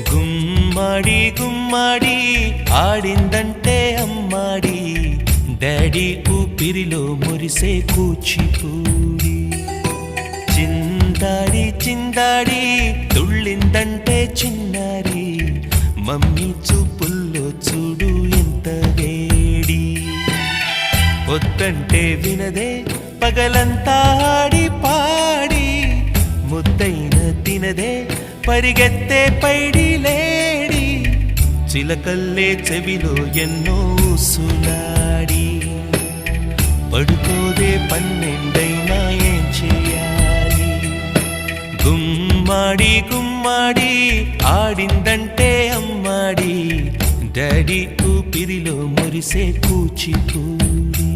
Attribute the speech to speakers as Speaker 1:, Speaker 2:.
Speaker 1: గుమ్మడి గుమ్మడి ఆడిందంటే అమ్మాడి daddy ఊపిరిలో మురిసే కూచిపూడి చిందాడి చిందాడి తుళ్ళిందంటే చిన్నారి మమ్మీ చూపుల్లో చూడు ఎంత వేడి వద్దంటే వినదే పగలంతా ఆడి పాడి ముద్దైన తినదే పరిగెత్తే పైడి లేడి చిలకల్లే చెవిలో ఎన్నో సులాడి పడుకోదే పన్నెండైనా ఏం చేయాలి గుమ్మాడి గుమ్మాడి ఆడిందంటే అమ్మాడి డాడీ ఊపిరిలో మురిసే కూచిపూడి